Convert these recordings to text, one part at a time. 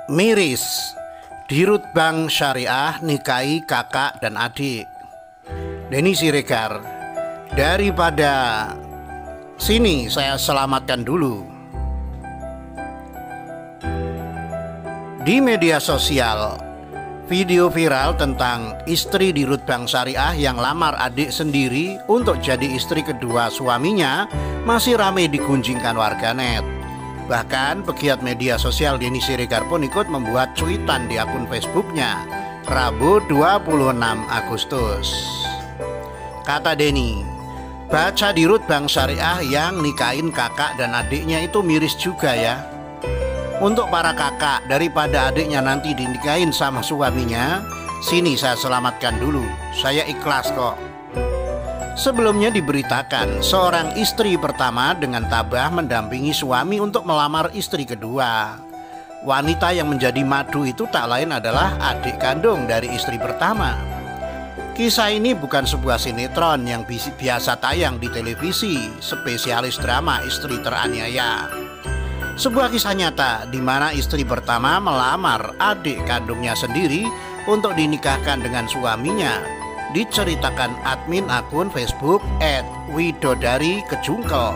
Miris, Dirut Bank Syariah nikahi kakak dan adik. Denny Siregar. Daripada sini saya selamatkan dulu. Di media sosial, video viral tentang istri Dirut Bank Syariah yang lamar adik sendiri untuk jadi istri kedua suaminya masih ramai digunjingkan warganet. Bahkan pegiat media sosial Denny Siregar pun ikut membuat cuitan di akun Facebooknya Rabu 26 Agustus. Kata Denny, baca Dirut Bank Syariah yang nikahin kakak dan adiknya itu miris juga ya. Untuk para kakak, daripada adiknya nanti dinikahin sama suaminya, sini saya selamatkan dulu, saya ikhlas kok. Sebelumnya diberitakan seorang istri pertama dengan tabah mendampingi suami untuk melamar istri kedua. Wanita yang menjadi madu itu tak lain adalah adik kandung dari istri pertama. Kisah ini bukan sebuah sinetron yang biasa tayang di televisi, spesialis drama istri teraniaya. Sebuah kisah nyata di mana istri pertama melamar adik kandungnya sendiri untuk dinikahkan dengan suaminya, diceritakan admin akun Facebook @widodari_kejungkel.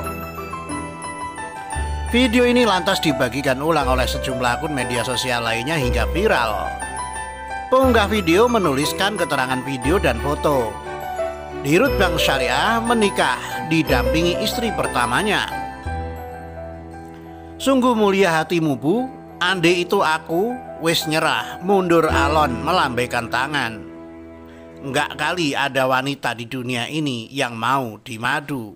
Video ini lantas dibagikan ulang oleh sejumlah akun media sosial lainnya hingga viral. Pengunggah video menuliskan keterangan video dan foto. Dirut Bank Syariah menikah didampingi istri pertamanya. Sungguh mulia hatimu bu, ande itu aku wis nyerah, mundur alon melambaikan tangan. Enggak kali ada wanita di dunia ini yang mau dimadu.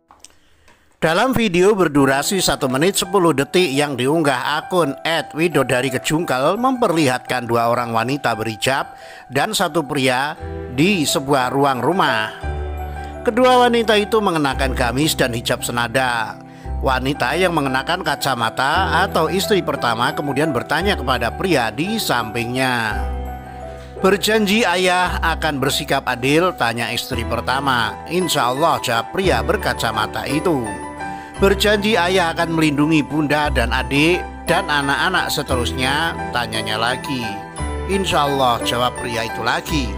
Dalam video berdurasi 1 menit 10 detik yang diunggah akun @widodari_kejungkel memperlihatkan 2 orang wanita berhijab dan 1 pria di sebuah ruang rumah. Kedua wanita itu mengenakan gamis dan hijab senada. Wanita yang mengenakan kacamata atau istri pertama kemudian bertanya kepada pria di sampingnya. Berjanji ayah akan bersikap adil, tanya istri pertama. Insya Allah, jawab pria berkacamata itu. Berjanji ayah akan melindungi bunda dan adik dan anak-anak seterusnya, tanyanya lagi. Insya Allah, jawab pria itu lagi.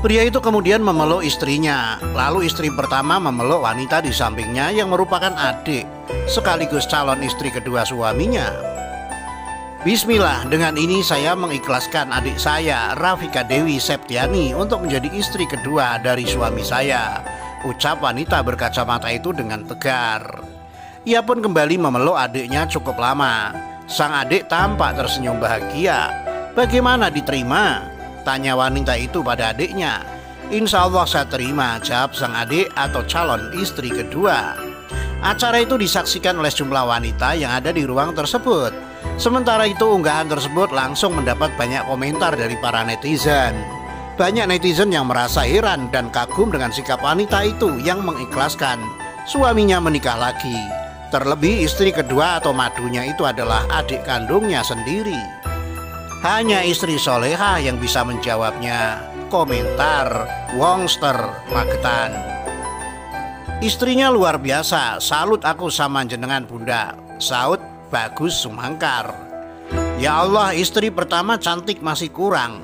Pria itu kemudian memeluk istrinya, lalu istri pertama memeluk wanita di sampingnya yang merupakan adik sekaligus calon istri kedua suaminya. Bismillah, dengan ini saya mengikhlaskan adik saya, Rafika Dewi Septiani, untuk menjadi istri kedua dari suami saya, ucap wanita berkacamata itu dengan tegar. Ia pun kembali memeluk adiknya cukup lama. Sang adik tampak tersenyum bahagia. Bagaimana diterima? Tanya wanita itu pada adiknya. Insya Allah saya terima, jawab sang adik atau calon istri kedua. Acara itu disaksikan oleh sejumlah wanita yang ada di ruang tersebut. Sementara itu unggahan tersebut langsung mendapat banyak komentar dari para netizen. Banyak netizen yang merasa heran dan kagum dengan sikap wanita itu yang mengikhlaskan suaminya menikah lagi. Terlebih istri kedua atau madunya itu adalah adik kandungnya sendiri. Hanya istri soleha yang bisa menjawabnya. Komentar Wongster Magetan. Istrinya luar biasa, salut aku sama jenengan bunda, saut Bagus Sumangkar. Ya Allah, istri pertama cantik masih kurang.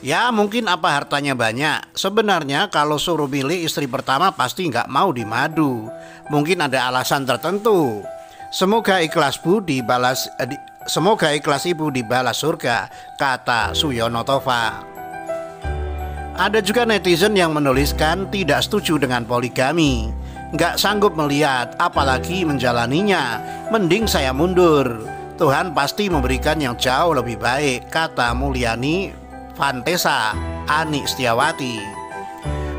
Ya mungkin apa hartanya banyak. Sebenarnya kalau suruh milih istri pertama pasti nggak mau dimadu. Mungkin ada alasan tertentu. Semoga ikhlas ibu dibalas surga, kata Suyono Tova. Ada juga netizen yang menuliskan tidak setuju dengan poligami. Nggak sanggup melihat, apalagi menjalaninya. Mending saya mundur. Tuhan pasti memberikan yang jauh lebih baik, kata Mulyani Fantesa Ani Setiawati.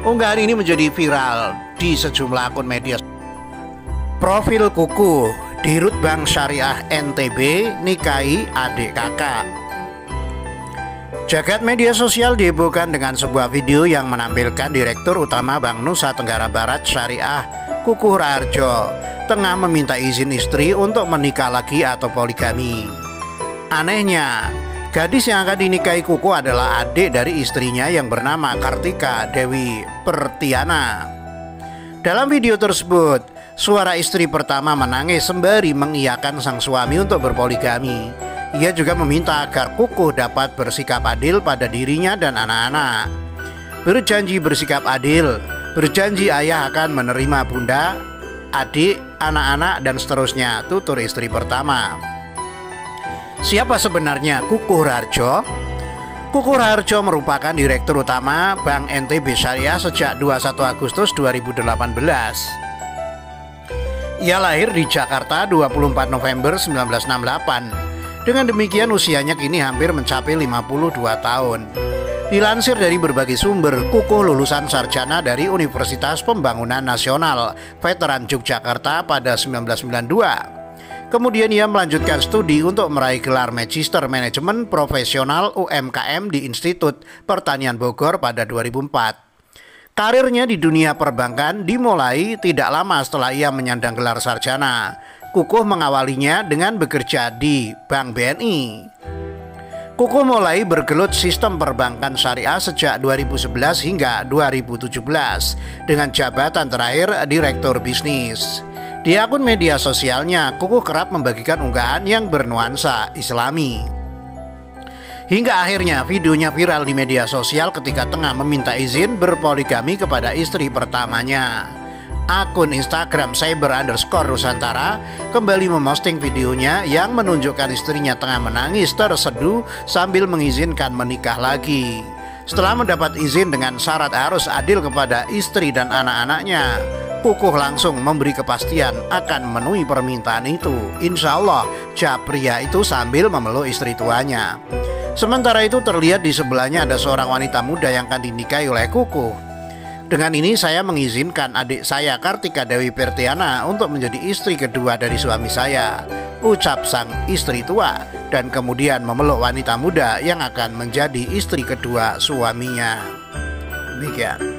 Unggahan ini menjadi viral di sejumlah akun media. Profil kuku Dirut Bank Syariah NTB nikahi adik kakak. Jagat media sosial dihebohkan dengan sebuah video yang menampilkan Direktur Utama Bank Nusa Tenggara Barat Syariah Kukuh Raharjo tengah meminta izin istri untuk menikah lagi atau poligami. Anehnya, gadis yang akan dinikahi Kukuh adalah adik dari istrinya yang bernama Kartika Dewi Pertiana. Dalam video tersebut, suara istri pertama menangis sembari mengiyakan sang suami untuk berpoligami. Ia juga meminta agar Kukuh dapat bersikap adil pada dirinya dan anak-anak. Berjanji bersikap adil, berjanji ayah akan menerima bunda, adik, anak-anak, dan seterusnya, tutur istri pertama. Siapa sebenarnya Kukuh Raharjo? Kukuh Raharjo merupakan Direktur Utama Bank NTB Syariah sejak 21 Agustus 2018. Ia lahir di Jakarta 24 November 1968. Dengan demikian usianya kini hampir mencapai 52 tahun. Dilansir dari berbagai sumber, Kukuh lulusan sarjana dari Universitas Pembangunan Nasional Veteran Yogyakarta pada 1992. Kemudian ia melanjutkan studi untuk meraih gelar Magister Manajemen Profesional UMKM di Institut Pertanian Bogor pada 2004. Karirnya di dunia perbankan dimulai tidak lama setelah ia menyandang gelar sarjana. Kukuh mengawalinya dengan bekerja di Bank BNI. Kukuh mulai bergelut sistem perbankan syariah sejak 2011 hingga 2017 dengan jabatan terakhir Direktur Bisnis. Di akun media sosialnya, Kukuh kerap membagikan unggahan yang bernuansa Islami. Hingga akhirnya videonya viral di media sosial ketika tengah meminta izin berpoligami kepada istri pertamanya. Akun Instagram cyber_nusantara kembali memposting videonya yang menunjukkan istrinya tengah menangis terseduh sambil mengizinkan menikah lagi. Setelah mendapat izin dengan syarat harus adil kepada istri dan anak-anaknya, Kukuh langsung memberi kepastian akan memenuhi permintaan itu. Insya Allah, Japria itu sambil memeluk istri tuanya. Sementara itu terlihat di sebelahnya ada seorang wanita muda yang akan dinikahi oleh Kukuh. Dengan ini saya mengizinkan adik saya Kartika Dewi Pertiana untuk menjadi istri kedua dari suami saya, ucap sang istri tua, dan kemudian memeluk wanita muda yang akan menjadi istri kedua suaminya. Demikian.